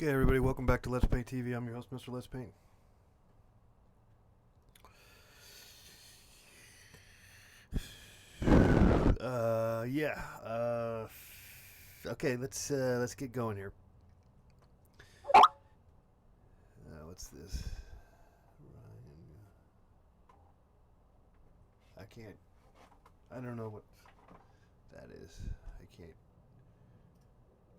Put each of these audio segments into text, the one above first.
Okay, everybody, welcome back to Let's Paint TV. I'm your host, Mr. Let's Paint. Yeah. Okay, let's get going here. What's this? Ryan. I can't. I don't know what that is. I can't.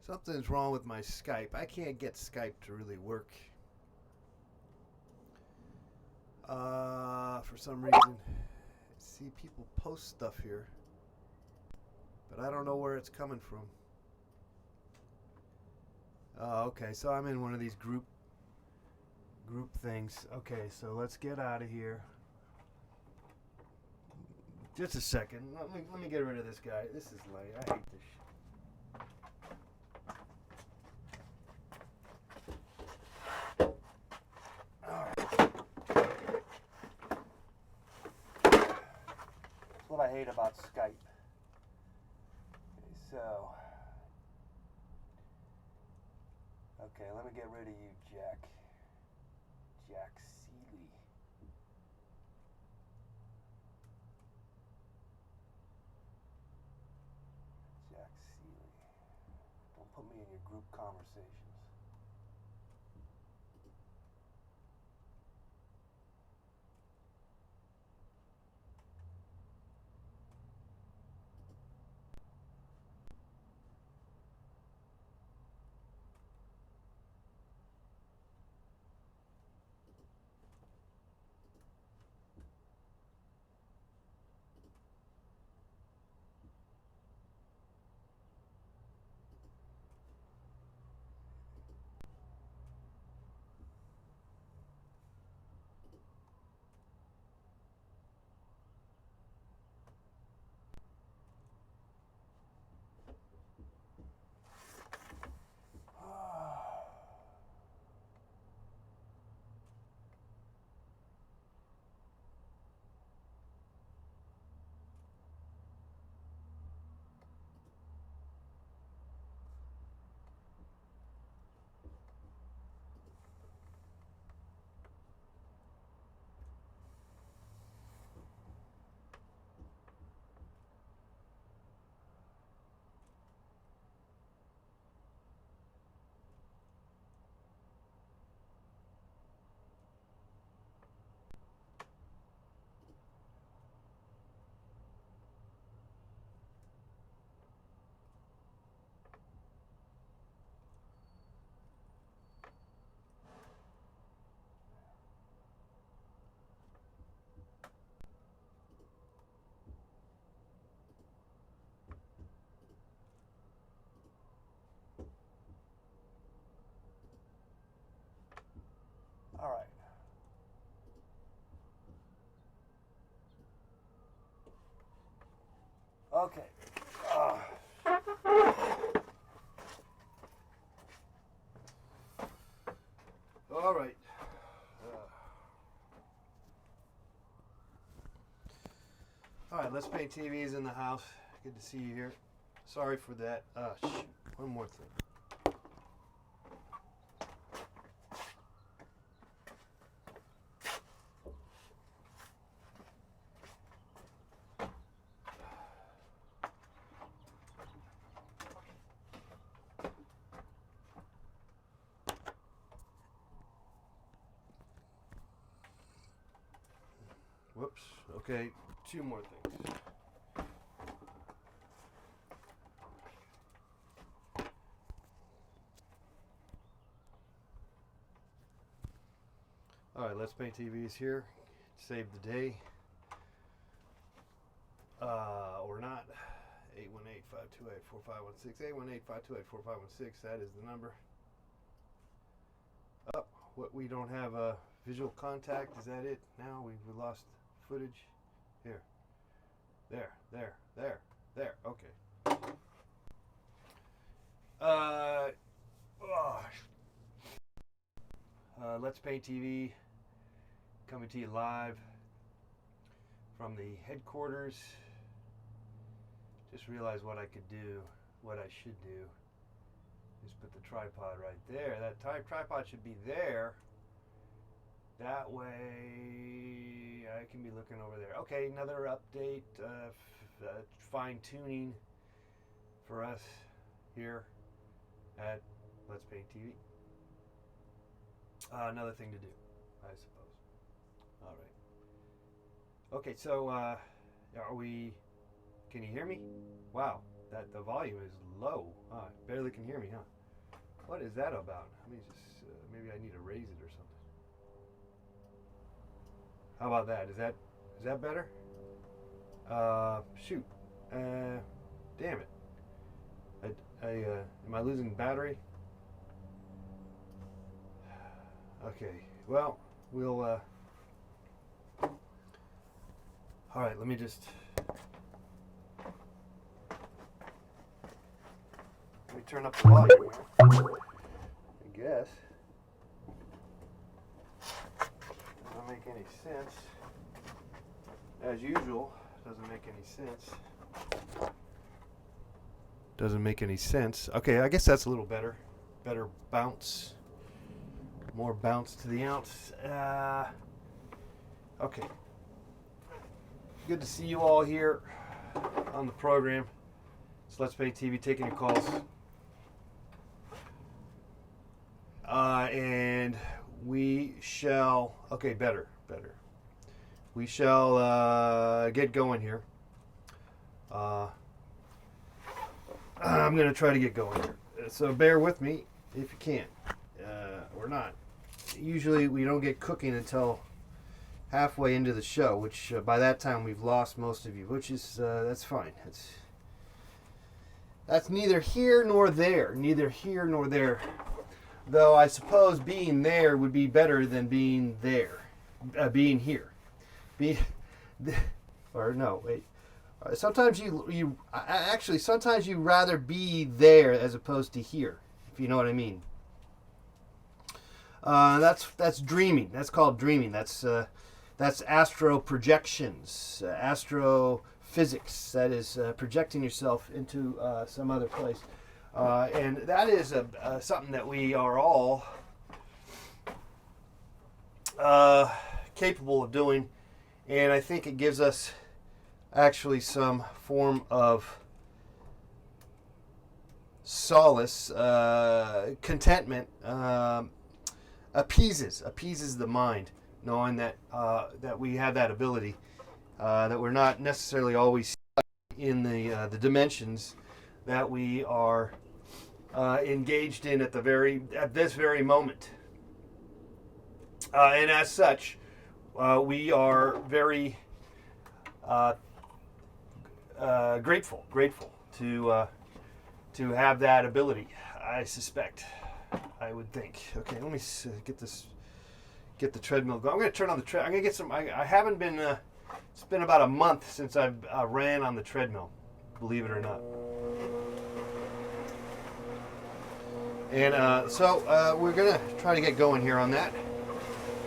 Something's wrong with my Skype. I can't get Skype to really work. For some reason. See, people post stuff here, but I don't know where it's coming from. Okay, so I'm in one of these group things. Okay, so let's get out of here. Just a second. Let me get rid of this guy. This is lame. I hate this shit. Alright. That's what I hate about Skype. Okay, so. Okay, let me get rid of you, Jack. Jack Seeley. Jack Seeley. Don't put me in your group conversations. All right. Okay. All right. All right. Let's Paint TV is in the house. Good to see you here. Sorry for that. One more thing. Whoops. Okay, two more things. All right, Let's Paint TV is here. Save the day. Or not. 818-528-4516. 818-528-4516. That is the number. Up. What, we don't have a visual contact. Is that it? Now we lost footage. Here. There. Okay. Let's Paint TV coming to you live from the headquarters. Just realized what I could do, what I should do Just put the tripod right there. That tripod should be there. That way I can be looking over there. Okay, another update, fine tuning for us here at Let's Paint TV. Another thing to do, I suppose. All right. Okay, so are we? Can you hear me? Wow, that the volume is low. Barely can hear me, huh? What is that about? Let me just maybe I need to raise it or something. How about that? Is that better? Shoot. Damn it. Am I losing battery? Okay. Well, we'll. All right. Let me just. Let me turn up the volume. I guess. Doesn't make any sense. As usual, doesn't make any sense. Doesn't make any sense. Okay, I guess that's a little better. Better bounce. More bounce to the ounce. Okay. Good to see you all here on the program. It's Let's Paint TV taking your calls. And we shall, okay, better. We shall get going here. I'm going to try to get going here. So bear with me if you can. Or not. Usually we don't get cooking until halfway into the show, which by that time we've lost most of you, which is, that's fine. That's neither here nor there. Neither here nor there. Though I suppose being there would be better than being there. Being here. Or no, wait. Sometimes sometimes you rather be there as opposed to here, if you know what I mean. That's dreaming. That's called dreaming. That's astro projections, astrophysics. That is projecting yourself into some other place, and that is something that we are all capable of doing, and I think it gives us actually some form of solace, contentment, appeases the mind, knowing that that we have that ability, that we're not necessarily always stuck in the dimensions that we are engaged in at this very moment, and as such, we are very grateful to have that ability. I suspect. I would think. Okay, let me get the treadmill going. I'm going to turn on the treadmill. I'm going to get some. I haven't been. It's been about a month since I've ran on the treadmill, believe it or not. And so we're going to try to get going here on that.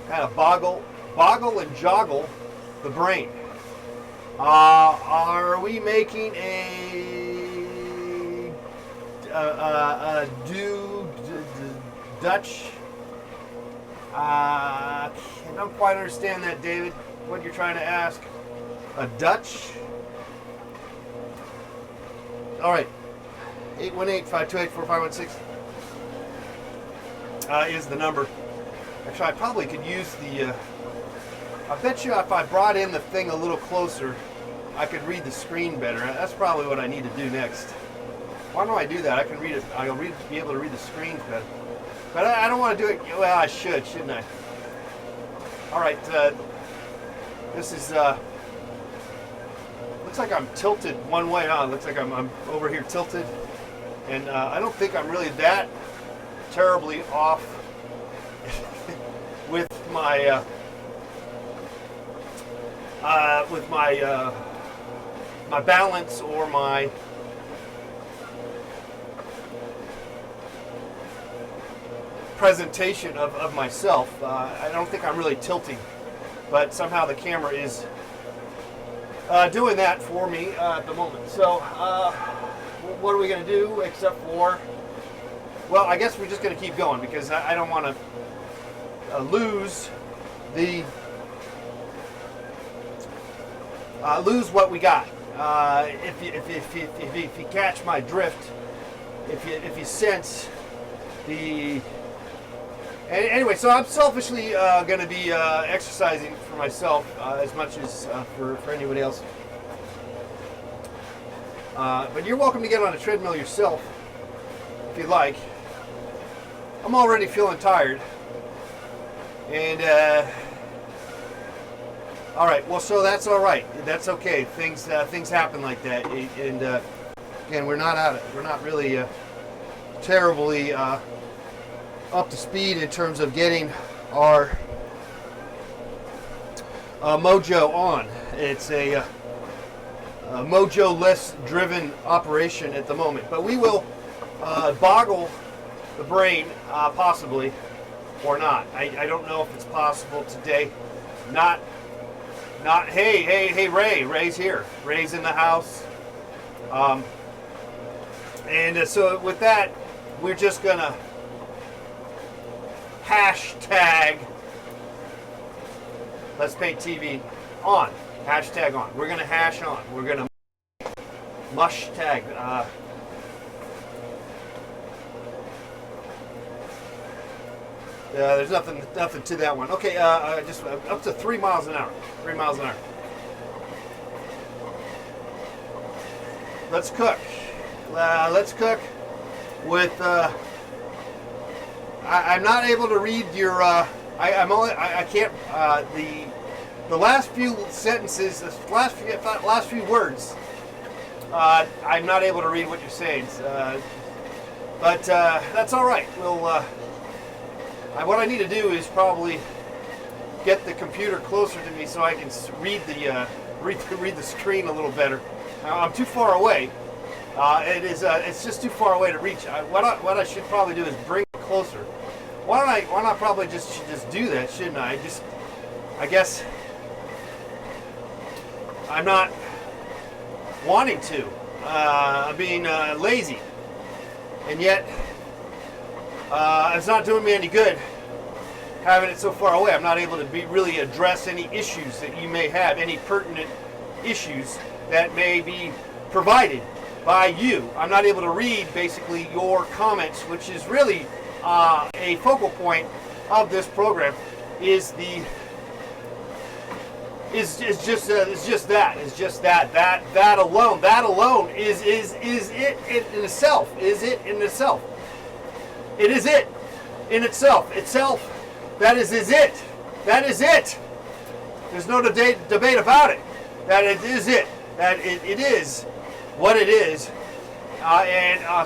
Kind of boggle and joggle the brain. Are we making a Dutch? I don't quite understand that, David. What you're trying to ask? A Dutch? All right. 818-528-4516 is the number. Actually, I probably could use the. I bet you if I brought in the thing a little closer, I could read the screen better. That's probably what I need to do next. Why don't I do that? I can read it. I'll be able to read the screens better. But I don't want to do it. Well, I should, shouldn't I? All right. This is. Looks like I'm tilted one way on. Looks like I'm over here tilted, and I don't think I'm really that terribly off with my. My balance or my presentation of myself. I don't think I'm really tilting, but somehow the camera is doing that for me at the moment. So what are we going to do except for well, I guess we're just going to keep going because I don't want to lose the lose what we got. If you catch my drift, if you sense the anyway, so I'm selfishly going to be exercising for myself as much as for anybody else. But you're welcome to get on a treadmill yourself if you like. I'm already feeling tired, and all right. Well, so that's all right. That's okay. Things happen like that, and again, we're not really terribly up to speed in terms of getting our mojo on. It's a mojo-less driven operation at the moment, but we will boggle the brain possibly or not. I don't know if it's possible today. Not hey Ray's here. Ray's in the house, and so with that, we're just gonna hashtag Let's Paint TV on. Hashtag on. We're gonna hash on. We're gonna mush tag. There's nothing to that one. Okay, just up to 3 miles an hour. 3 miles an hour. Let's cook. Let's cook with. I'm not able to read your. I can't. The last few sentences, the last few words. I'm not able to read what you're saying, but that's all right. We'll. What I need to do is probably get the computer closer to me so I can read the screen a little better. I'm too far away. It's just too far away to reach. What I should probably do is bring it closer. Why not probably just do that, shouldn't I? I guess I'm not wanting to. I'm being lazy, and yet it's not doing me any good having it so far away. I'm not able to really address any issues that you may have, any pertinent issues that may be provided by you. I'm not able to read basically your comments, which is really a focal point of this program. Is just that alone is it in itself. Is it in itself? It is it in itself. That is it. That is it. There's no debate about it. That it is it. That it is what it is.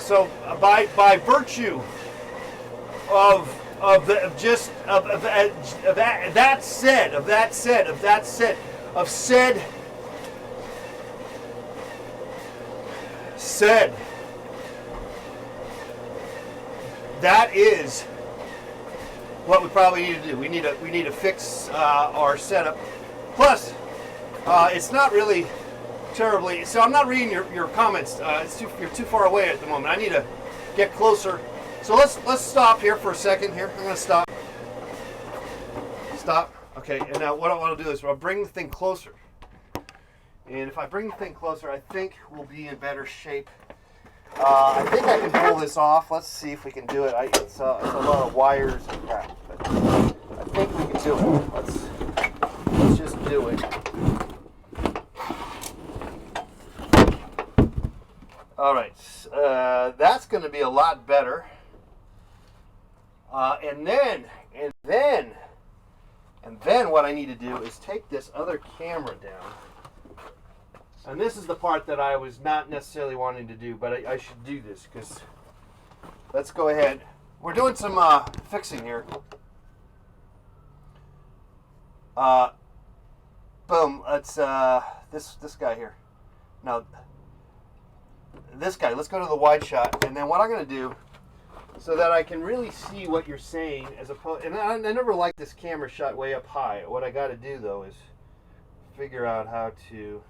So by virtue of said. That is what we probably need to do. We need to fix our setup. Plus, it's not really terribly. So I'm not reading your comments. You're too far away at the moment. I need to get closer. So let's stop here for a second. Here, I'm gonna stop. Stop. Okay. And now what I want to do is I'll bring the thing closer. And if I bring the thing closer, I think we'll be in better shape. I think I can pull this off. Let's see if we can do it. It's a lot of wires and crap, but I think we can do it. Let's just do it. All right, that's going to be a lot better. And then what I need to do is take this other camera down. And this is the part that I was not necessarily wanting to do, but I should do this because let's go ahead. We're doing some fixing here. Boom. Let's this guy here. Now this guy. Let's go to the wide shot, and then what I'm going to do, so that I can really see what you're saying, as opposed. And I never liked this camera shot way up high. What I got to do though is figure out how to.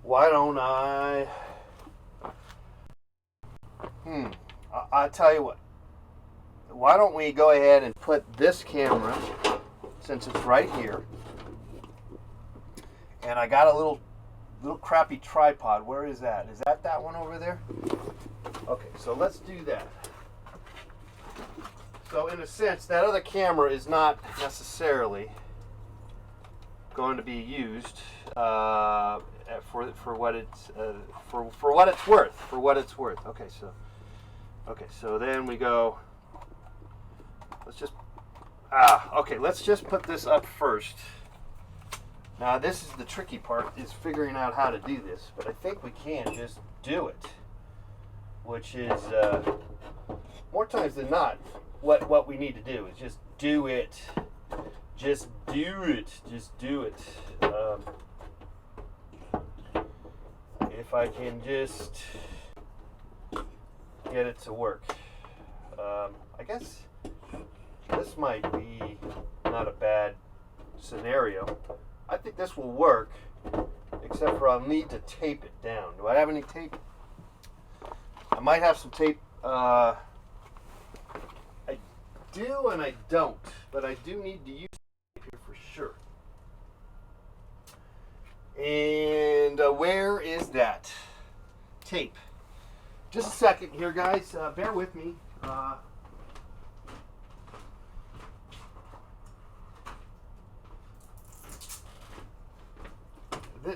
Why don't I I'll tell you what. Why don't we go ahead and put this camera, since it's right here, and I got a little crappy tripod. Where is that? Is that one over there? Okay, so let's do that. So in a sense, that other camera is not necessarily going to be used for what it's for what it's worth. For what it's worth. Okay, so then we go. Let's just put this up first. Now this is the tricky part, is figuring out how to do this, but I think we can just do it, which is more times than not what we need to do is just do it. Just do it. If I can just get it to work. I guess this might be not a bad scenario. I think this will work, except for I'll need to tape it down. Do I have any tape? I might have some tape. I do and I don't, but I do need to use tape here for sure. And where is that tape? Just a second here, guys. Bear with me.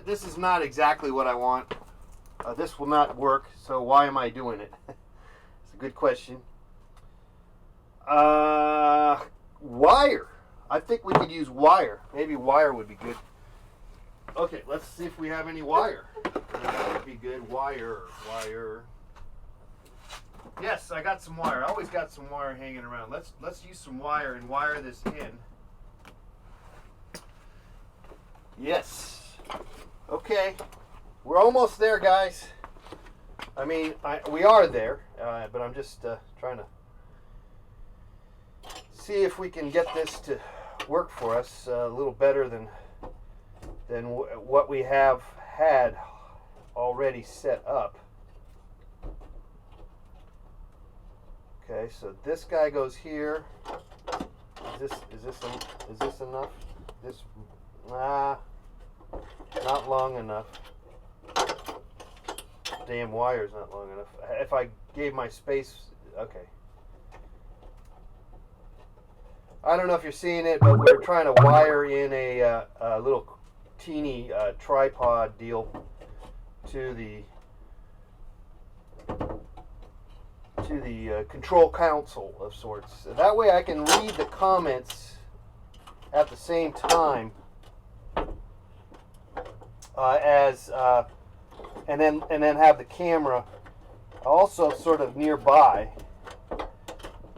This is not exactly what I want. This will not work, so why am I doing it? It's a good question. Wire. I think we could use wire. Maybe wire would be good. Okay, let's see if we have any wire. That would be good. Wire. Yes, I got some wire. I always got some wire hanging around. Let's use some wire and wire this in. Yes. Okay, we're almost there, guys. I mean, we are there, but I'm just trying to see if we can get this to work for us a little better than what we have had already set up. Okay, so this guy goes here. Is this enough? Not long enough. Damn wire's not long enough. If I gave my space, okay. I don't know if you're seeing it, but we're trying to wire in a little teeny tripod deal to the control console of sorts. That way I can read the comments at the same time and then have the camera also sort of nearby,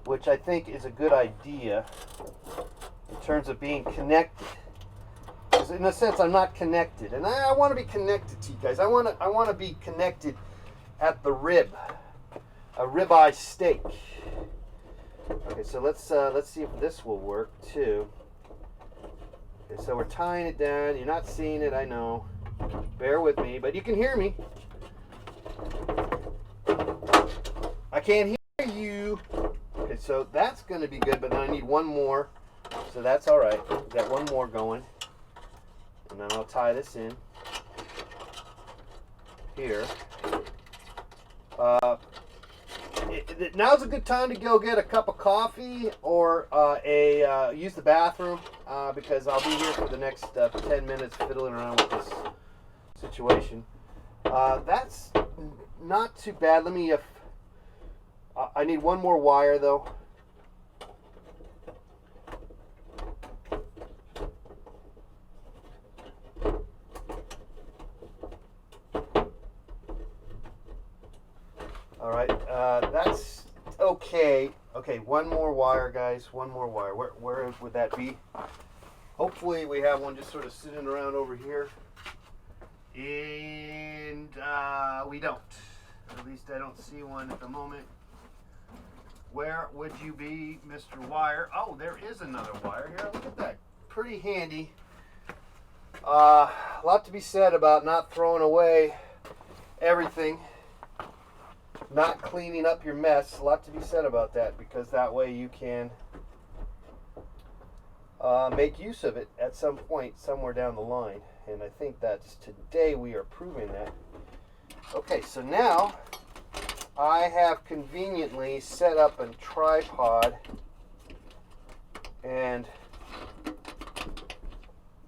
which I think is a good idea in terms of being connected. Because in a sense, I'm not connected, and I want to be connected to you guys. I want to be connected at the rib, a ribeye steak. Okay, so let's see if this will work too. Okay, so we're tying it down. You're not seeing it, I know. Bear with me, but you can hear me. I can't hear you. Okay, so that's going to be good, but then I need one more. So that's all right. Got one more going. And then I'll tie this in here. Now's a good time to go get a cup of coffee or use the bathroom because I'll be here for the next 10 minutes fiddling around with this situation. That's not too bad. Let me. I need one more wire though. All right, that's okay. Okay, one more wire, guys. One more wire. Where would that be? Hopefully, we have one just sort of sitting around over here. And we don't. At least I don't see one at the moment. Where would you be, Mr. Wire? Oh, there is another wire here. Look at that. Pretty handy. A lot to be said about not throwing away everything. not cleaning up your mess. A lot to be said about that, because that way you can make use of it at some point somewhere down the line. And I think that's today we are proving that. Okay, so now I have conveniently set up a tripod, and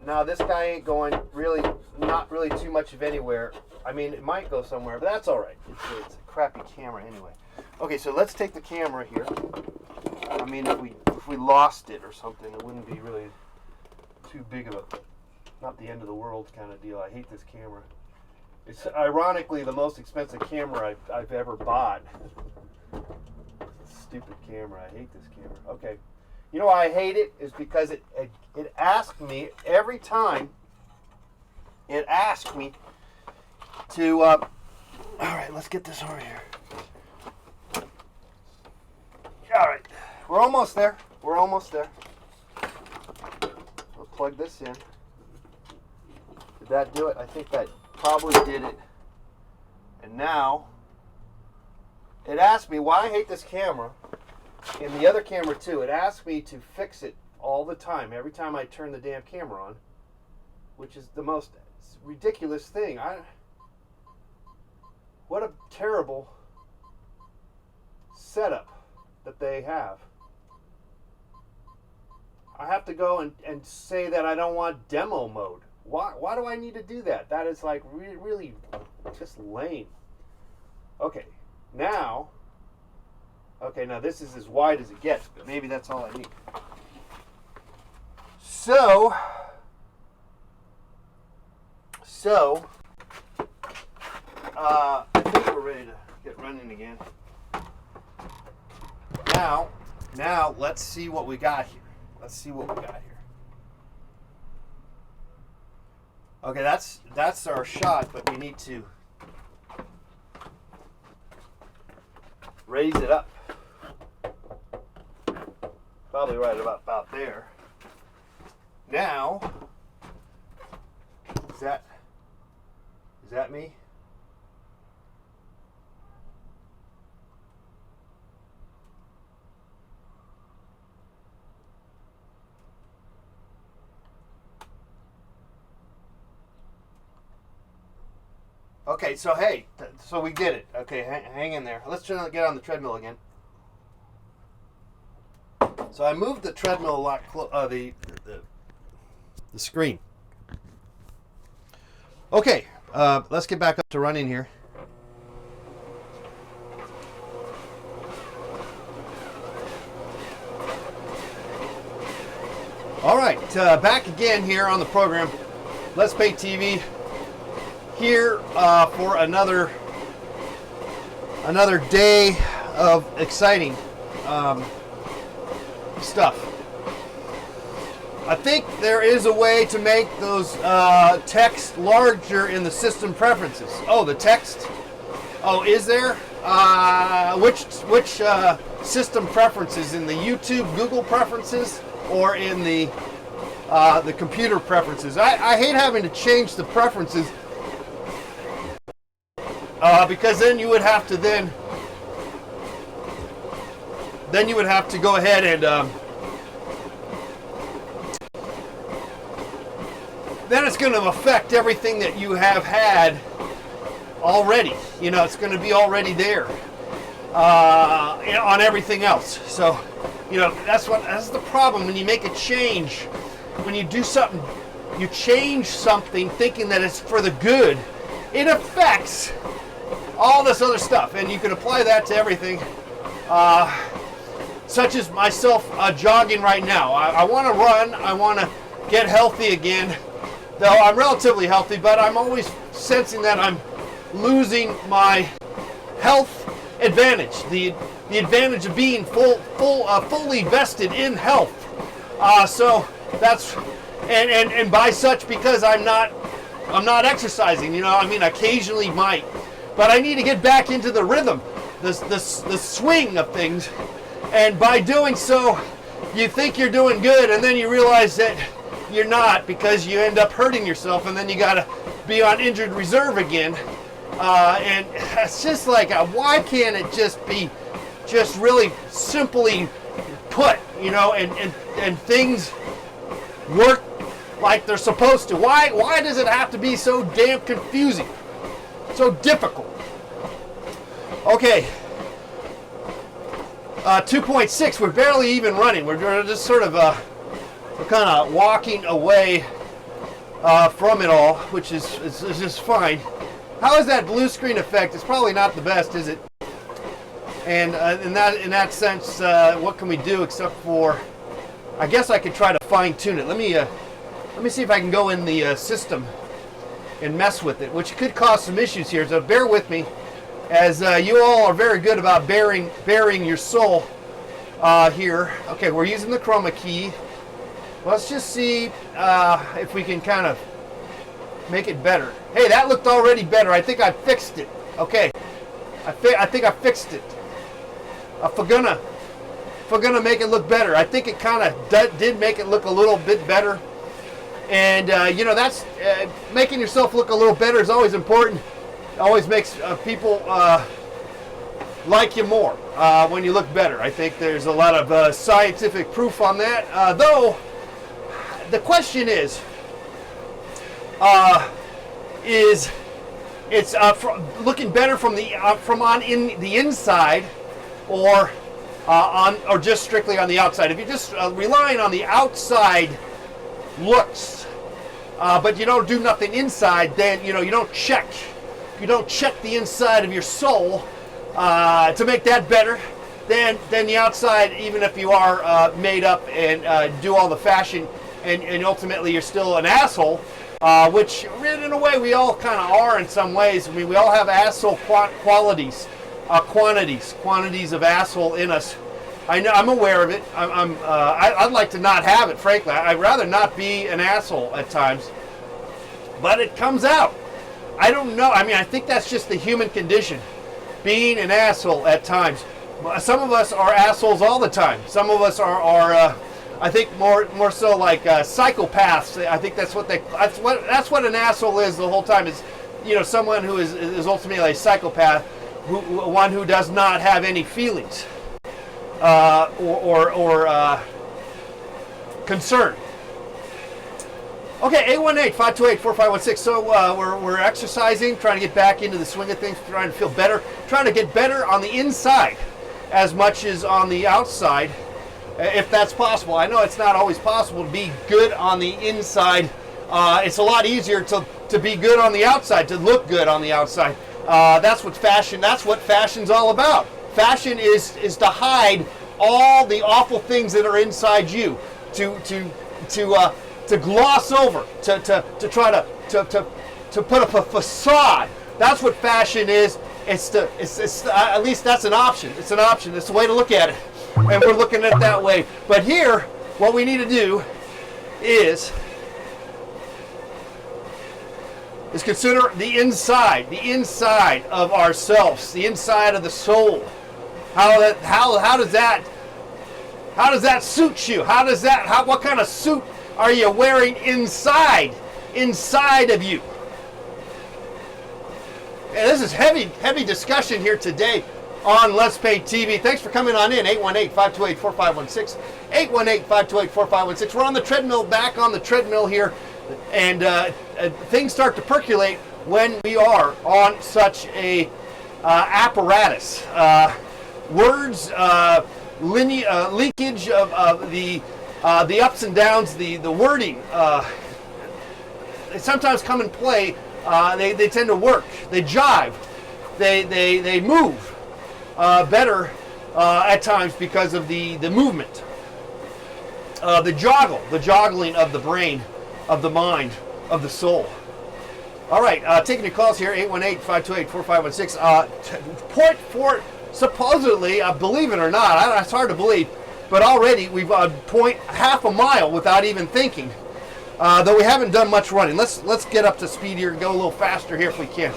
now this guy ain't going not really too much of anywhere. I mean, it might go somewhere, but that's all right. It's a crappy camera anyway. Okay, so let's take the camera here. I mean, if we lost it or something, it wouldn't be really too big of a, not the end of the world kind of deal. I hate this camera. It's ironically the most expensive camera I've ever bought. Stupid camera. I hate this camera. Okay. You know why I hate it? Is because it asks me every time. It asks me to. All right, let's get this over here. All right, we're almost there. We're almost there. We'll plug this in. Did that do it? I think that probably did it. And now it asked me why I hate this camera. And the other camera too. It asked me to fix it all the time, every time I turn the damn camera on, which is the most ridiculous thing. What a terrible setup that they have. I have to go and say that I don't want demo mode. Why do I need to do that? That is like really just lame. Okay, now this is as wide as it gets, but maybe that's all I need. So I think we're ready to get running again. Now let's see what we got here. Okay, that's our shot, but we need to raise it up. Probably right about there. Now, is that me? Okay, so hey, so we did it. Okay, hang in there. Let's try to get on the treadmill again. So I moved the treadmill a lot the screen. Okay, let's get back up to running here. All right, back again here on the program. Let's Pay TV. Here for another day of exciting stuff. I think there is a way to make those text larger in the system preferences. Oh, the text? Oh, is there? Which system preferences? In the YouTube Google preferences or in the computer preferences? I hate having to change the preferences. Because then you would have to then you would have to go ahead and then it's going to affect everything that you have had already. You know, it's going to be already there on everything else. So, you know, that's the problem when you make a change. When you do something, you change something thinking that it's for the good. It affects all this other stuff, and you can apply that to everything, such as myself jogging right now. I want to run. I want to get healthy again, though I'm relatively healthy, but I'm always sensing that I'm losing my health advantage, the advantage of being fully vested in health. So that's and by such, because I'm not exercising. You know, I mean, occasionally might. But I need to get back into the rhythm, the swing of things. And by doing so, you think you're doing good, and then you realize that you're not, because you end up hurting yourself, and then you got to be on injured reserve again. And it's just like, why can't it just be just really simply put, you know, and things work like they're supposed to? Why does it have to be so damn confusing, so difficult? Okay, 2.6, we're barely even running. We're just sort of we're kind of walking away from it all, which is just fine. How is that blue screen effect? It's probably not the best, is it? And in that sense, what can we do except for, I guess I could try to fine tune it. Let me see if I can go in the system and mess with it, which could cause some issues here. So bear with me, as you all are very good about bearing your soul here. Okay, we're using the chroma key. Let's just see if we can kind of make it better. Hey, that looked already better. I think I fixed it. Okay, I think I fixed it. If we're gonna make it look better, I think it kind of did make it look a little bit better. And you know, that's making yourself look a little better is always important. It always makes people like you more when you look better. I think there's a lot of scientific proof on that. Though the question is it's looking better from the inside, or just strictly on the outside? If you're just relying on the outside looks, but you don't do nothing inside, then you don't check the inside of your soul to make that better. Then the outside, even if you are made up and do all the fashion, and ultimately you're still an asshole, which in a way we all kind of are in some ways. I mean, we all have asshole qualities, quantities of asshole in us. I know, I'm aware of it. I'd like to not have it, frankly. I'd rather not be an asshole at times, but it comes out. I don't know. I mean, I think that's just the human condition, being an asshole at times. Some of us are assholes all the time. Some of us are I think more so like psychopaths. I think that's what an asshole is the whole time. Is someone who is ultimately a psychopath, one who does not have any feelings or concern. Okay, 818-528-4516. So we're exercising, trying to get back into the swing of things, trying to feel better, trying to get better on the inside as much as on the outside, if that's possible. I know it's not always possible to be good on the inside. It's a lot easier to be good on the outside, to look good on the outside. That's what fashion's all about. Fashion is to hide all the awful things that are inside you, to gloss over, to try to put up a facade. That's what fashion is. It's at least that's an option. It's an option. It's a way to look at it, and we're looking at it that way. But here, what we need to do is consider the inside of ourselves, the inside of the soul. How does that suit you? What kind of suit are you wearing inside of you? And this is heavy discussion here today on Let's Paint TV. Thanks for coming on in. 818-528-4516. 818-528-4516. We're on the treadmill, back on the treadmill here, and things start to percolate when we are on such a apparatus. Words, linkage of the ups and downs, the wording, they sometimes come in play. They tend to work. They jive. They move better at times because of the movement, the joggling of the brain, of the mind, of the soul. All right, taking your calls here, 818-528-4516. Point for supposedly, believe it or not, it's hard to believe, but already we've point half a mile without even thinking. Though we haven't done much running. Let's get up to speed here and go a little faster here if we can.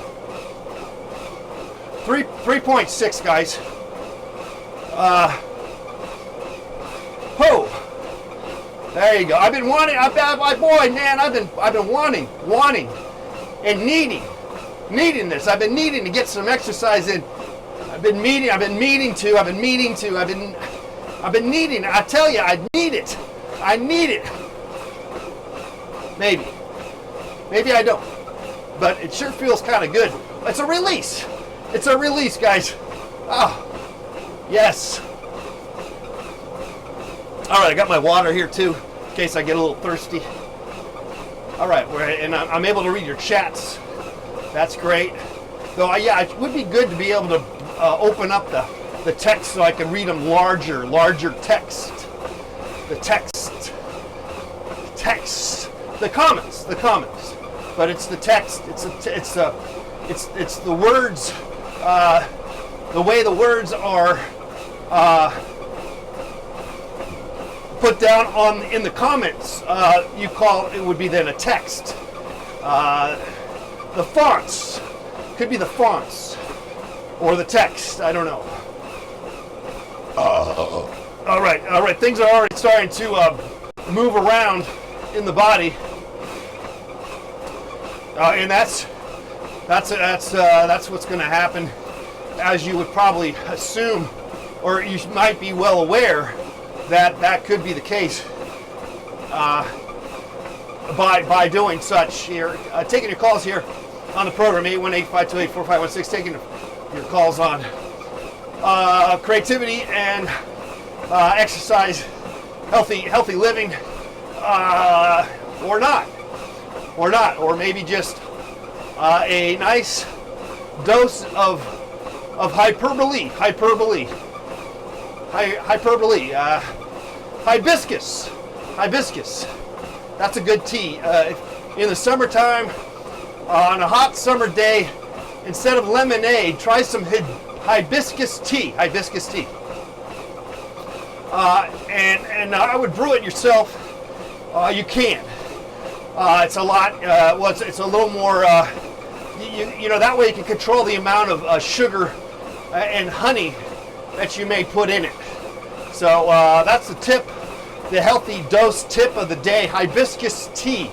3.6, guys. There you go. I've been wanting. I've been wanting and needing needing this. I've been needing to get some exercise in. I've been needing to. I tell you, I need it. I need it. Maybe I don't. But it sure feels kind of good. It's a release. It's a release, guys. Oh, yes. All right, I got my water here too, in case I get a little thirsty. All right, and I'm able to read your chats. That's great. Though, yeah, it would be good to be able to open up the text so I can read them larger text. The text. The comments. But it's the text. It's the words. The way the words are put down in the comments. You call it would be then a text. The fonts could be the fonts or the text. I don't know. All right. Things are already starting to move around in the body, and that's what's going to happen, as you would probably assume, or you might be well aware that could be the case by doing such. Here, taking your calls here on the program, 818-528-4516, taking your calls on creativity and exercise, healthy living, or not, or maybe just a nice dose of hyperbole, hibiscus. That's a good tea. In the summertime, on a hot summer day, instead of lemonade, try some hibiscus tea. And I would brew it yourself. You can. It's a lot. It's a little more. You know, that way you can control the amount of sugar and honey that you may put in it. So that's the tip, the healthy dose tip of the day: hibiscus tea.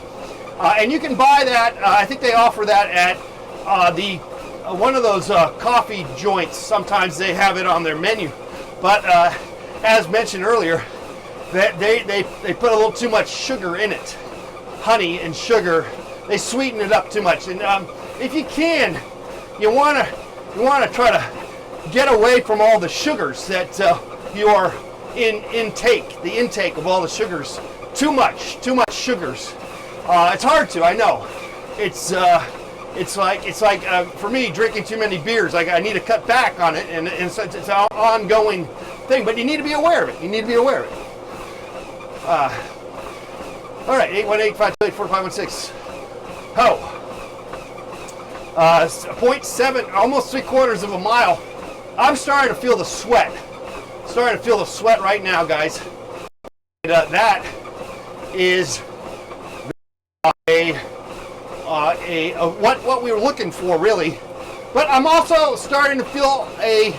And you can buy that. I think they offer that at one of those coffee joints. Sometimes they have it on their menu, but as mentioned earlier, that they put a little too much sugar in it, honey and sugar. They sweeten it up too much. And if you can, you want to try to get away from all the sugars that your intake of all the sugars. Too much sugars. It's hard to. I know. It's like for me, drinking too many beers. Like, I need to cut back on it, and it's an ongoing thing. But you need to be aware of it. All right, 818-528-4516. 0.7, almost 3/4 of a mile. I'm starting to feel the sweat. Right now, guys. And, that is what we were looking for, really. But I'm also starting to feel a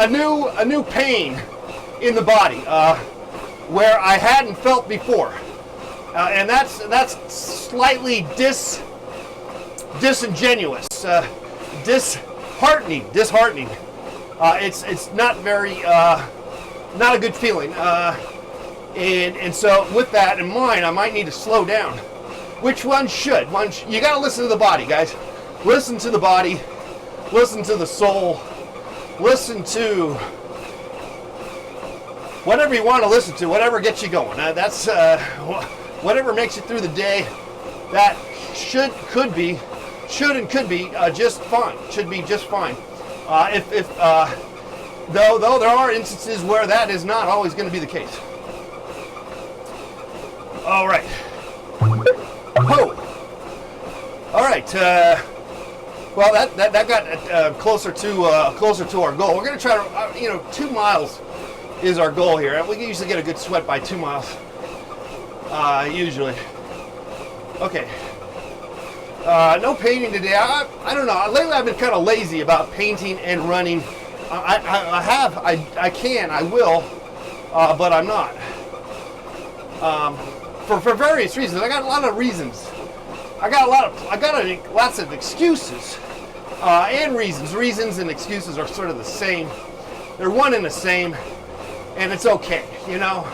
new pain in the body where I hadn't felt before, and that's slightly disingenuous, disheartening. It's not very not a good feeling, and so with that in mind, I might need to slow down. Which one should? You got to listen to the body, guys. Listen to the body. Listen to the soul. Listen to whatever you want to listen to. Whatever gets you going. That's whatever makes you through the day. That should and could be just fine. Should be just fine. Though there are instances where that is not always going to be the case. All right. Oh. All right. Well, that got closer to our goal. We're going to try to 2 miles is our goal here. We can usually get a good sweat by 2 miles. Usually. Okay. No painting today. I don't know. Lately, I've been kind of lazy about painting and running. I will, but I'm not. For various reasons. I got a lot of reasons. I got lots of excuses and reasons. Reasons and excuses are sort of the same. They're one and the same, and it's okay. You know,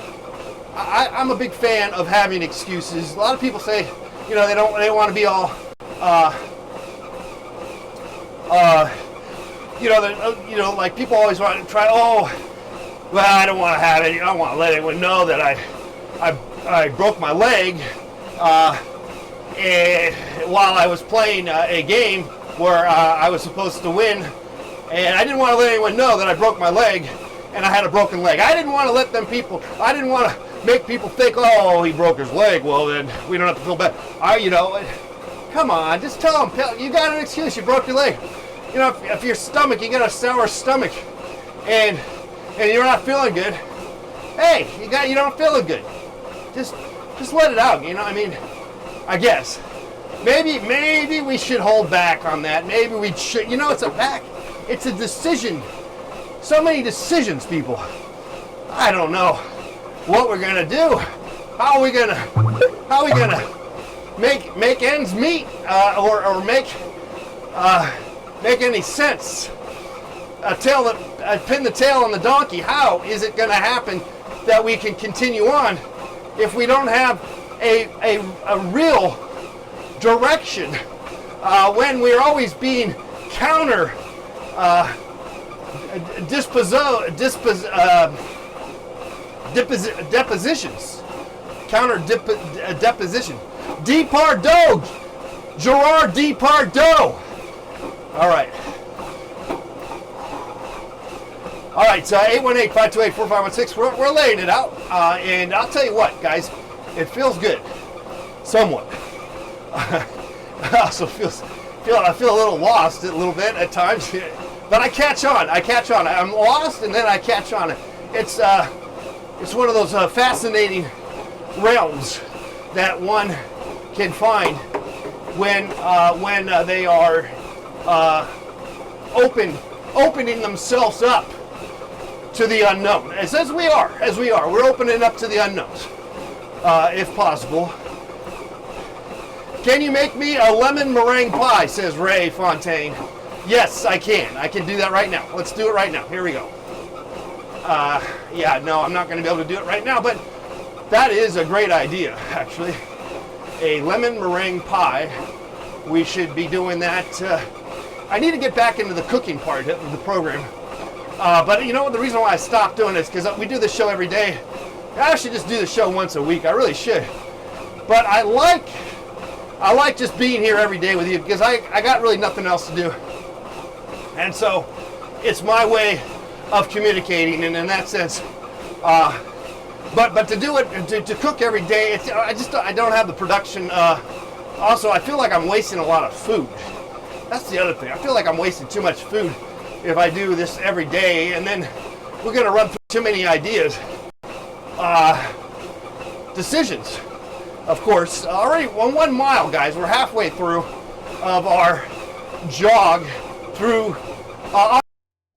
I'm a big fan of having excuses. A lot of people say, you know, they want to be all, you know, like people always want to try. Oh, well, I don't want to have it. I don't want to let anyone know that I broke my leg while I was playing a game where I was supposed to win, and I didn't want to let anyone know that I broke my leg and I had a broken leg. I didn't want to let them people. I didn't want to make people think, oh, he broke his leg. Well, then we don't have to feel bad. You know, come on, just tell them you got an excuse. You broke your leg. You know, if your stomach, you got a sour stomach, and you're not feeling good. Hey, you don't feeling good. Just let it out. You know, I mean, I guess maybe we should hold back on that. Maybe we should. You know, it's a decision. So many decisions, people. I don't know what we're gonna do. How are we gonna make ends meet, or make any sense? Pin the tail on the donkey. How is it going to happen that we can continue on if we don't have a real direction when we're always being counter depositions? Counter deposition. Depardieu. Gerard Depardieu. All right. All right, so 818-528-4516. We're laying it out, and I'll tell you what, guys, it feels good, somewhat. I also feel a little lost a little bit at times, but I catch on. I'm lost, and then I catch on. It's one of those fascinating realms that one can find when they are opening themselves up to the unknown, as we are. We're opening up to the unknowns, if possible. Can you make me a lemon meringue pie, says Ray Fontaine. Yes, I can. I can do that right now. Let's do it right now. Here we go. Yeah, no, I'm not going to be able to do it right now, but that is a great idea, actually. A lemon meringue pie. We should be doing that. I need to get back into the cooking part of the program. But you know what, the reason why I stopped doing this, because we do this show every day. I should just do the show once a week. I really should. But I like just being here every day with you, because I got really nothing else to do. And so it's my way of communicating, and in that sense, but to do it, to cook every day, I don't have the production. Also, I feel like I'm wasting a lot of food. That's the other thing. I feel like I'm wasting too much food if I do this every day, and then we're going to run through too many ideas. Decisions, of course. Already 1 mile, guys. We're halfway through of our jog through.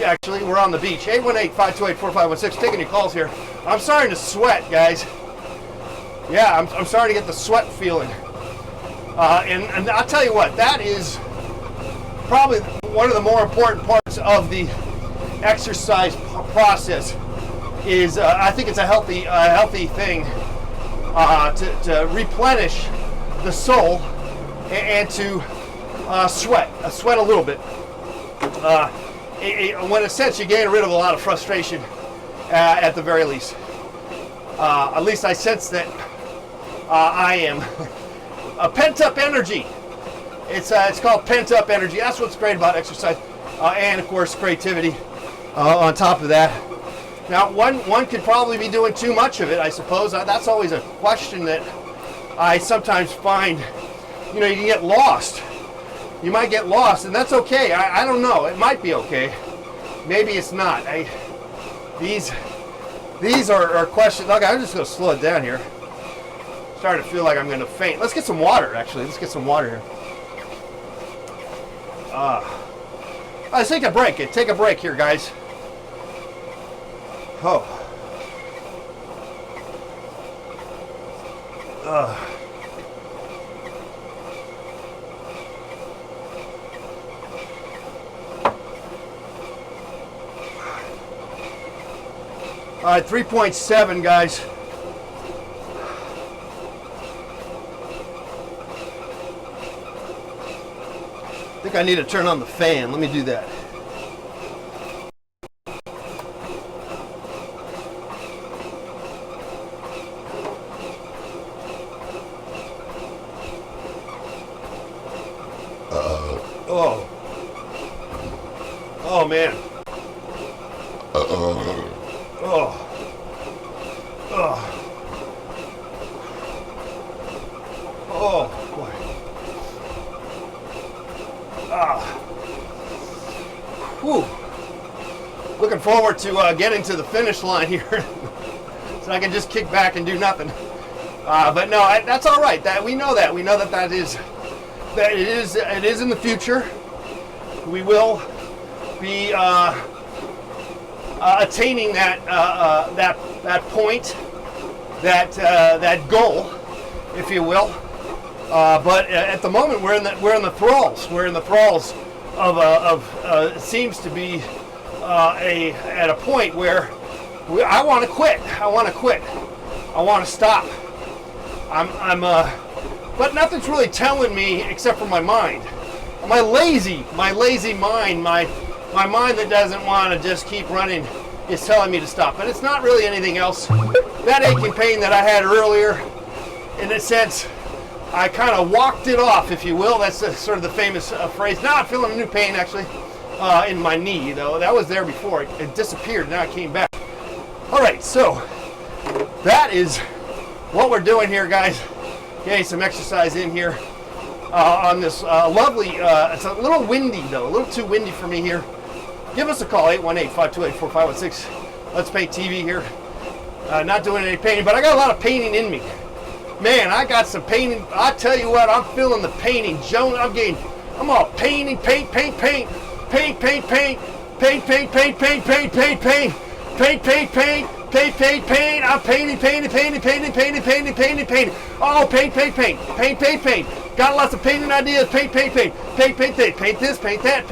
Actually, we're on the beach. 818-528-4516. Taking your calls here. I'm starting to sweat, guys. Yeah, I'm starting to get the sweat feeling. And I'll tell you what, that is probably one of the more important parts of the exercise process. Is I think it's a healthy thing to replenish the soul and to sweat a little bit. When in a sense, you're getting rid of a lot of frustration at the very least. At least I sense that I am. Pent-up energy. It's called pent-up energy. That's what's great about exercise. And, of course, creativity on top of that. Now, one could probably be doing too much of it, I suppose. That's always a question that I sometimes find. You know, you can get lost. You might get lost, and that's okay. I don't know. It might be okay. Maybe it's not. These are questions. Okay, I'm just going to slow it down here. Starting to feel like I'm going to faint. Let's get some water, actually. Let's get some water here. Let's take a break. Take a break here, guys. Oh. right, 3.7, guys. I think I need to turn on the fan. Let me do that. Oh. Oh, man. Oh. Oh. Oh, boy. Ah. Whew. Looking forward to getting to the finish line here. So I can just kick back and do nothing. But no, that's all right. We know that it is in the future. We will be attaining that point, that goal, if you will. But at the moment, we're in the thralls. We're in the thralls of it seems to be at a point where I want to quit. I want to stop. But nothing's really telling me except for my mind. My lazy mind, my mind that doesn't want to just keep running is telling me to stop. But it's not really anything else. That aching pain that I had earlier, in a sense, I kind of walked it off, if you will. That's sort of the famous phrase. Now I'm feeling a new pain, actually, in my knee, though. That was there before. It disappeared, now it came back. All right, so that is what we're doing here, guys. Getting some exercise in here on this lovely, it's a little windy, though, a little too windy for me here. Give us a call, 818-528-4516. Let's Paint TV here. Not doing any painting, but I got a lot of painting in me. Man, I got some painting. I tell you what, I'm feeling the painting. Joan, I'm all painting, paint. I'm painting. Oh, paint. Got lots of painting ideas. Paint. Paint this, paint that,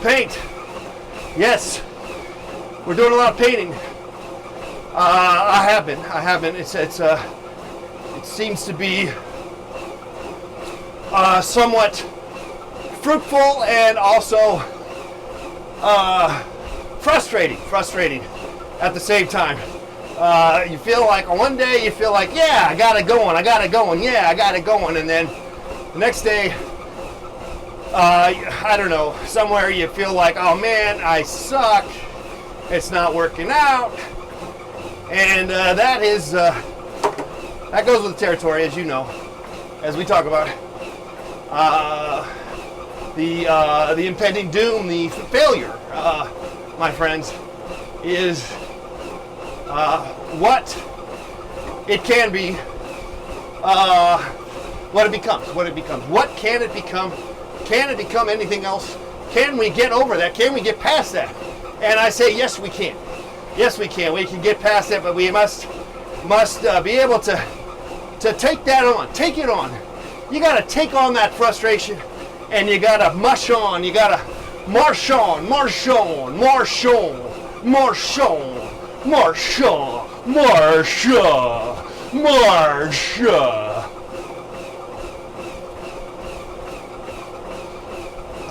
paint. Yes, we're doing a lot of painting. I have been. It seems to be somewhat fruitful and also frustrating at the same time. You feel like one day yeah, I got it going, and then the next day, I don't know, somewhere you feel like, oh man, I suck, it's not working out. And that goes with the territory, as you know, as we talk about the impending doom, the failure, my friends, is what it can be, what it becomes. What can it become? Can it become anything else? Can we get over that? Can we get past that? And I say, yes, we can. Yes, we can. We can get past that, but we must be able to take that on. Take it on. You got to take on that frustration, and you got to mush on. You got to march on.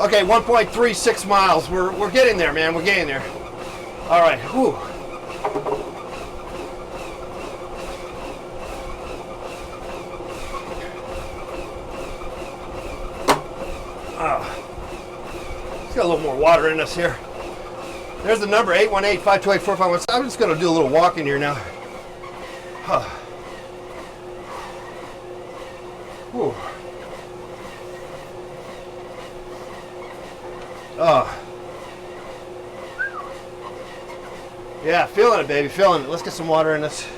Okay, 1.36 miles. We're getting there, man. We're getting there. All right. Whew. Let's get a little more water in us here. There's the number, 818-528-4516. I'm just going to do a little walking here now. Whew. Yeah, feeling it, baby, feeling it. Let's get some water in us.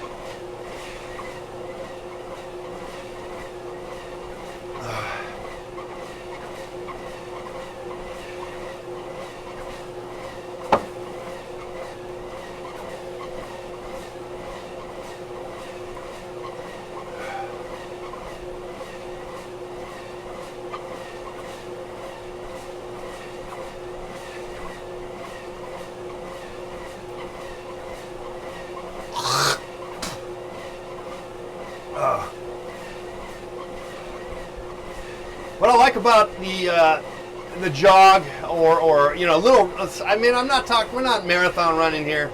What I like about the jog or you know, little, I mean, we're not marathon running here.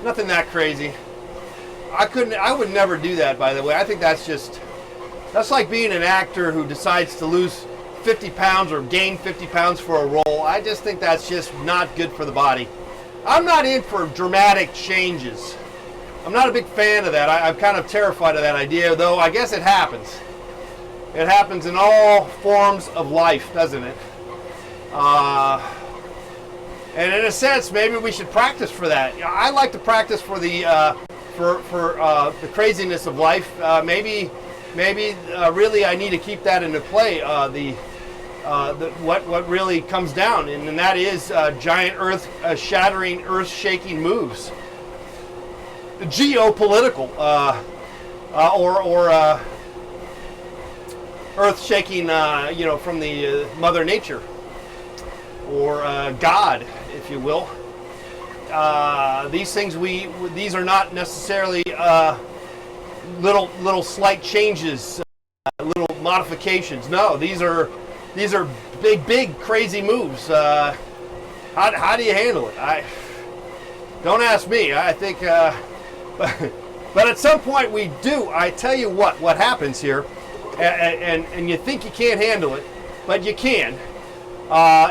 Nothing that crazy. I would never do that, by the way. I think that's like being an actor who decides to lose 50 pounds or gain 50 pounds for a role. I just think that's just not good for the body. I'm not in for dramatic changes. I'm not a big fan of that. I'm kind of terrified of that idea, though I guess it happens. It happens in all forms of life, doesn't it? And in a sense, maybe we should practice for that. I like to practice for the the craziness of life. Maybe really I need to keep that into play. What really comes down, and that is giant earth-shattering, earth-shaking moves. Geopolitical or earth-shaking, you know, from the Mother Nature or God, if you will. These things these are not necessarily little slight changes, little modifications. No, these are big crazy moves. How do you handle it? Don't ask me. I think, but at some point we do. I tell you what happens here, and you think you can't handle it, but you can.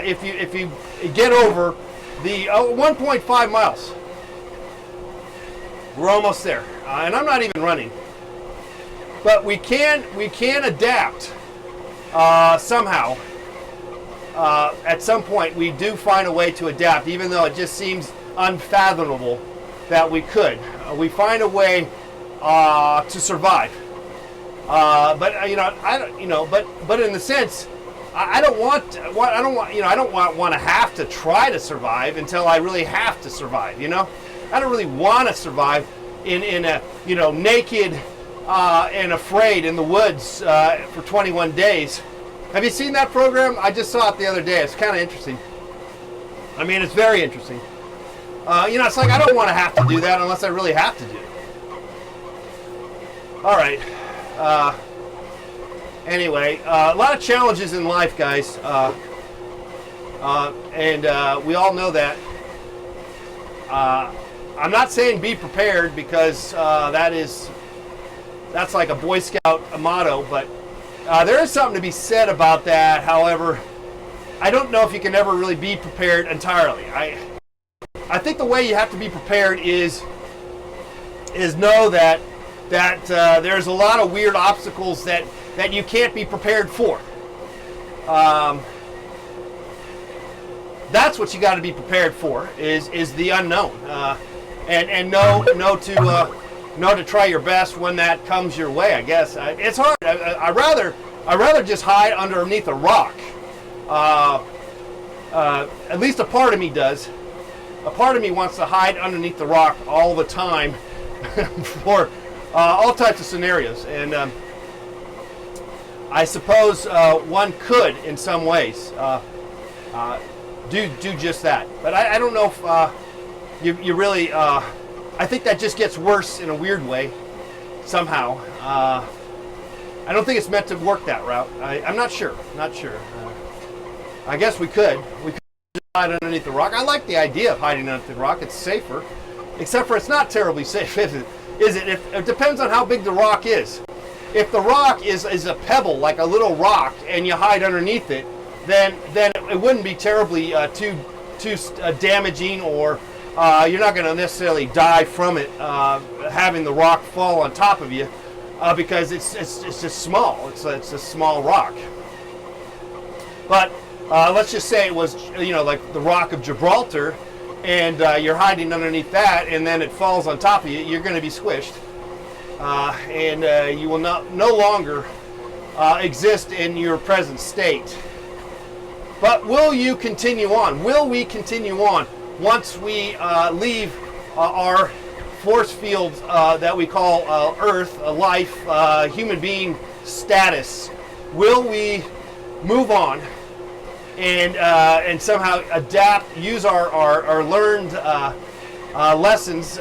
If you get over the 1.5 miles, we're almost there, and I'm not even running. But we can adapt somehow. At some point, we do find a way to adapt, even though it just seems unfathomable that we could. We find a way to survive. But you know, I don't. You know, but in the sense, I don't want to have to try to survive until I really have to survive. You know, I don't really want to survive in a, you know, naked and afraid in the woods for 21 days. Have you seen that program? I just saw it the other day. It's kind of interesting. I mean, it's very interesting. You know, it's like I don't want to have to do that unless I really have to do it. All right. Anyway, a lot of challenges in life, guys. And we all know that. I'm not saying be prepared, because that's like a Boy Scout motto, but there is something to be said about that. However, I don't know if you can ever really be prepared entirely. I think the way you have to be prepared is know that there's a lot of weird obstacles that you can't be prepared for. That's what you got to be prepared for, is the unknown, and know to try your best when that comes your way. I guess it's hard. I rather just hide underneath a rock. At least a part of me does. A part of me wants to hide underneath the rock all the time for all types of scenarios, and I suppose one could, in some ways, do just that. But I don't know if you really. I think that just gets worse in a weird way, somehow. I don't think it's meant to work that route. I'm not sure. I guess we could. We could just hide underneath the rock. I like the idea of hiding underneath the rock. It's safer, except for it's not terribly safe, is it? It depends on how big the rock is. If the rock is a pebble, like a little rock, and you hide underneath it, then it wouldn't be terribly too damaging, or you're not going to necessarily die from it having the rock fall on top of you, because it's just small. It's a small rock. But let's just say it was, you know, like the Rock of Gibraltar, and you're hiding underneath that, and then it falls on top of you. You're going to be squished, and you will no longer exist in your present state. But will you continue on? Will we continue on once we leave our force field that we call Earth, life, human being status? Will we move on and somehow adapt, use our learned lessons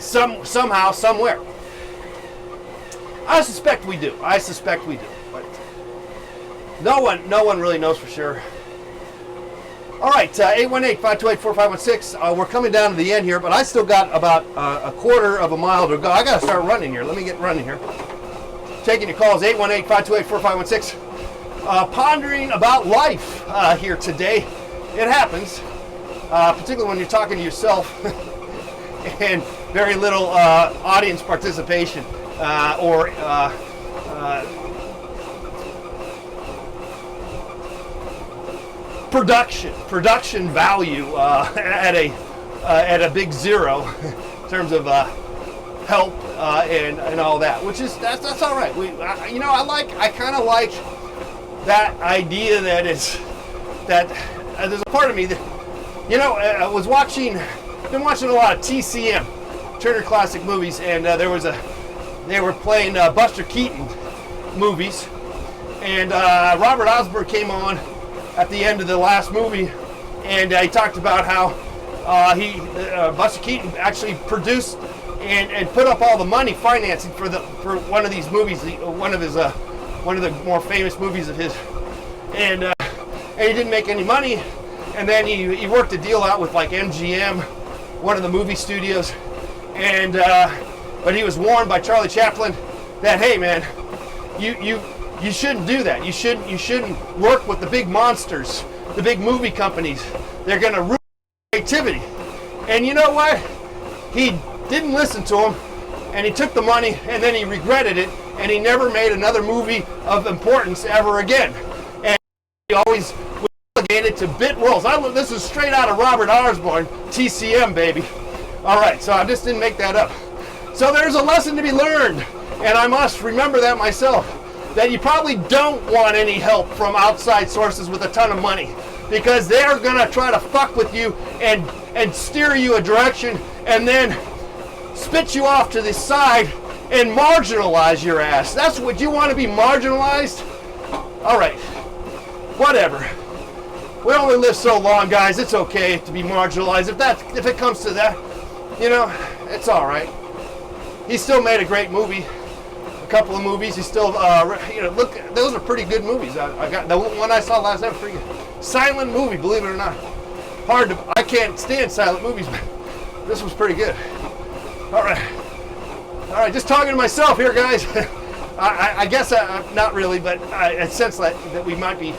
somehow, somewhere? I suspect we do. I suspect we do. But no one really knows for sure. All right, 818-528-4516. We're coming down to the end here, but I still got about a quarter of a mile to go. I got to start running here. Let me get running here. Taking your calls, 818-528-4516. Pondering about life here today. It happens, particularly when you're talking to yourself and very little audience participation or production value at a big zero in terms of help and all that, which is that's all right. I kind of like that idea that there's a part of me that I was been watching a lot of TCM, Turner Classic Movies, and they were playing Buster Keaton movies, and Robert Osborne came on at the end of the last movie, and he talked about how Buster Keaton actually produced and put up all the money financing for one of these movies, one of the more famous movies of his, and he didn't make any money, and then he worked a deal out with like MGM, one of the movie studios, and but he was warned by Charlie Chaplin that, hey man, you shouldn't do that. You shouldn't work with the big monsters, the big movie companies. They're gonna ruin creativity. And you know what? He didn't listen to him, and he took the money, and then he regretted it, and he never made another movie of importance ever again. And he always was relegated to bit roles. This is straight out of Robert Osborne, TCM, baby. All right, so I just didn't make that up. So there's a lesson to be learned, and I must remember that myself, that you probably don't want any help from outside sources with a ton of money, because they're going to try to fuck with you and steer you a direction and then spit you off to the side and marginalize your ass. That's what you want, to be marginalized? All right, whatever. We only live so long, guys. It's okay to be marginalized. If it comes to that, it's all right. He still made a great movie. A couple of movies. He still, look, those are pretty good movies. I got the one I saw last night was pretty good. Silent movie, believe it or not. I can't stand silent movies, but this was pretty good. All right, just talking to myself here, guys. I guess not really, but I sense that we might be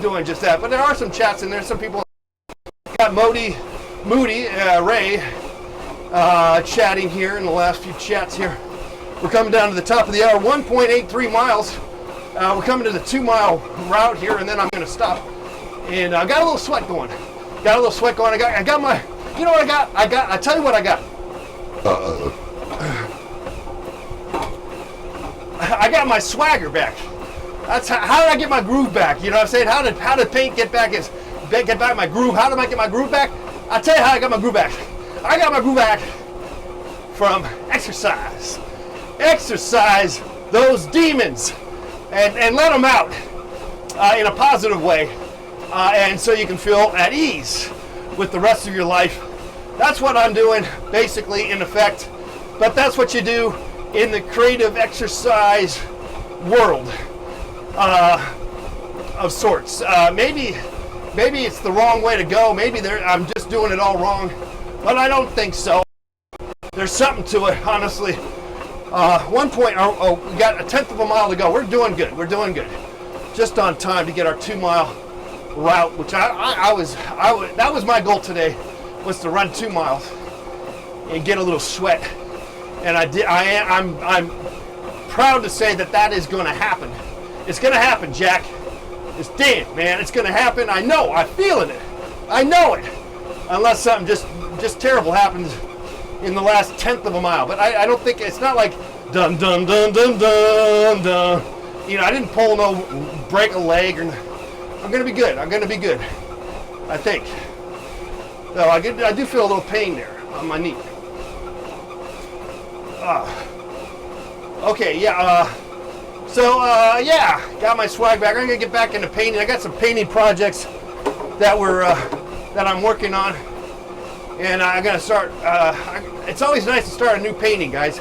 doing just that. But there are some chats in there. Some people got Moody, Ray chatting here in the last few chats here. We're coming down to the top of the hour, 1.83 miles. We're coming to the 2-mile route here, and then I'm going to stop. And I got a little sweat going. I got my, you know what I got? I tell you what I got. I got my swagger back. That's how did I get my groove back? You know what I'm saying? How did paint get back my groove? How did I get my groove back? I'll tell you how I got my groove back. I got my groove back from exercise. Exercise those demons and let them out in a positive way, and so you can feel at ease with the rest of your life. That's what I'm doing, basically, in effect. But that's what you do in the creative exercise world of sorts. Maybe it's the wrong way to go. Maybe I'm just doing it all wrong, but I don't think so. There's something to it, honestly. We got a 1/10 of a mile to go. We're doing good. Just on time to get our 2-mile route, which that was my goal today, was to run 2 miles and get a little sweat. And I did. I'm proud to say that is going to happen. It's going to happen, Jack. It's damn, man. It's going to happen. I know. I'm feeling it. I know it. Unless something just terrible happens in the last 1/10 of a mile. But I don't think, it's not like dun dun dun dun dun dun. I didn't break a leg or. I'm going to be good. I think. Though I do feel a little pain there on my knee. Okay, yeah. Got my swag back. I'm gonna get back into painting. I got some painting projects that I'm working on, and I'm gonna start. It's always nice to start a new painting, guys.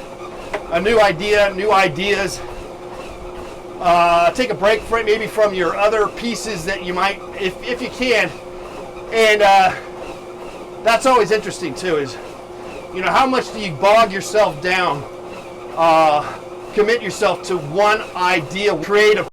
a new idea, new ideas. Take a break from maybe from your other pieces that you might, if you can. And that's always interesting too, is, you know, how much do you bog yourself down, commit yourself to one idea, creative.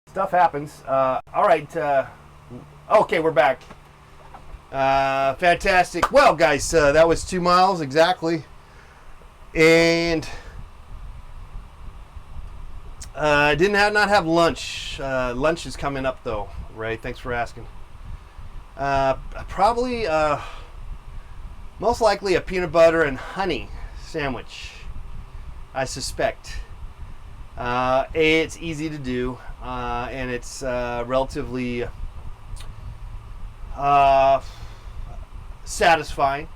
Stuff happens. All right. Okay, we're back. Fantastic. Well, guys, that was 2 miles exactly. And I didn't not have lunch. Lunch is coming up, though, Ray. Thanks for asking. Probably, most likely a peanut butter and honey sandwich, I suspect. It's easy to do, and it's relatively satisfying.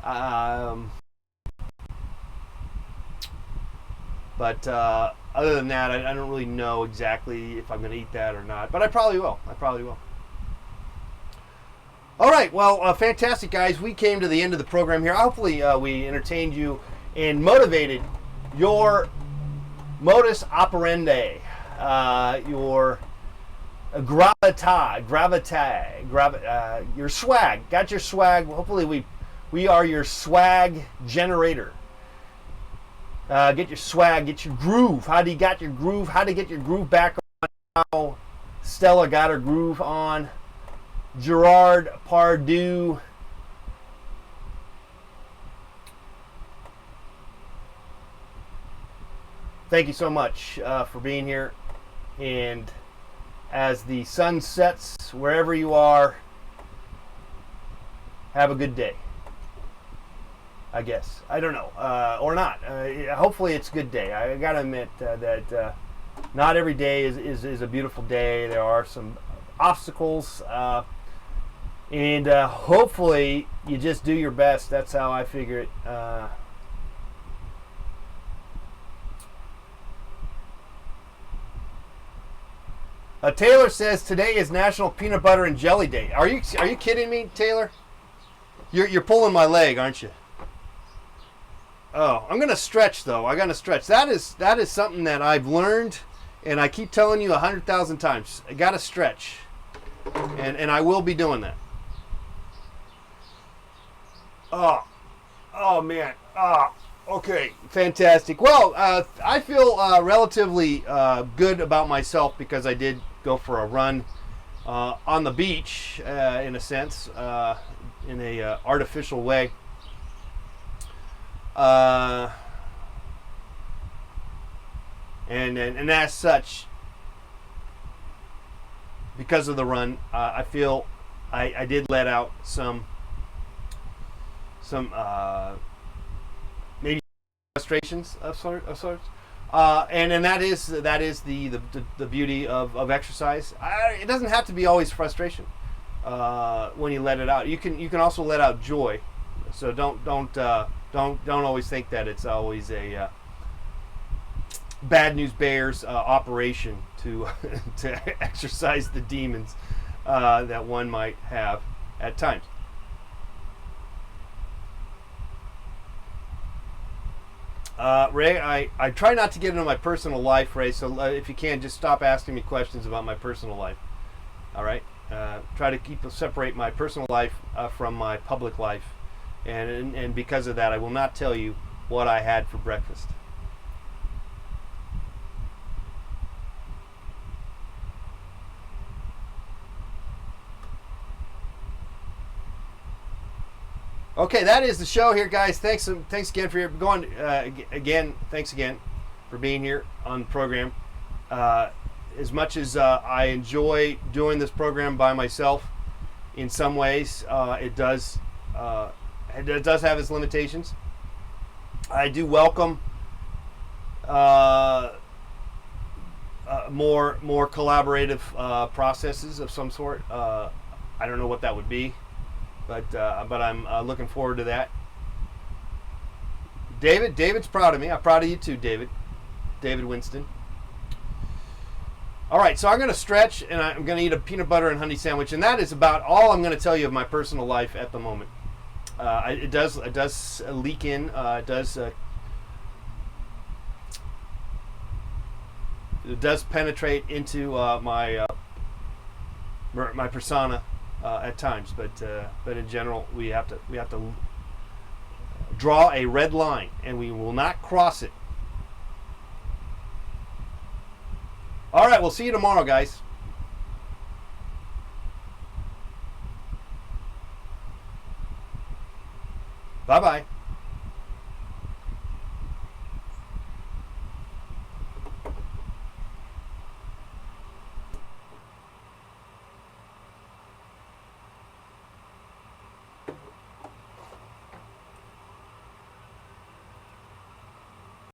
But other than that, I don't really know exactly if I'm going to eat that or not. But I probably will. All right. Well, fantastic, guys. We came to the end of the program here. Hopefully, we entertained you and motivated your modus operandi, your your swag. Got your swag. Hopefully we are your swag generator. Get your swag, get your groove. How do you got your groove? How to get your groove back on? How Stella got her groove on. Gerard Pardue. Thank you so much for being here. And as the sun sets, wherever you are, have a good day. I guess. I don't know. Or not. Hopefully it's a good day. I got to admit that not every day is a beautiful day. There are some obstacles. And hopefully you just do your best. That's how I figure it. Taylor says today is National Peanut Butter and Jelly Day. Are you kidding me, Taylor? You're pulling my leg, aren't you? Oh, I'm gonna stretch though. I gotta stretch. That is something that I've learned, and I keep telling you 100,000 times. I gotta stretch, and I will be doing that. Oh man. Okay, fantastic. Well, I feel relatively good about myself because I did go for a run on the beach, in a sense, in a artificial way. And as such, because of the run, I feel I did let out some maybe frustrations of sorts, and that is the beauty of exercise. It doesn't have to be always frustration when you let it out. You can also let out joy. So don't always think that it's always a bad news bears operation to to exercise the demons that one might have at times. Ray, I try not to get into my personal life, Ray, so if you can, just stop asking me questions about my personal life. All right? Try to separate my personal life from my public life. And because of that, I will not tell you what I had for breakfast. Okay, that is the show here, guys. Thanks again for going. Thanks again for being here on the program. As much as I enjoy doing this program by myself, In some ways, it does have its limitations. I do welcome more collaborative processes of some sort. I don't know what that would be, but I'm looking forward to that. David's proud of me. I'm proud of you too, David Winston. All right, so I'm going to stretch, and I'm going to eat a peanut butter and honey sandwich, and that is about all I'm going to tell you of my personal life at the moment. It does leak in. It does penetrate into my persona at times, but in general, we have to draw a red line, and we will not cross it. All right, we'll see you tomorrow, guys. Bye-bye.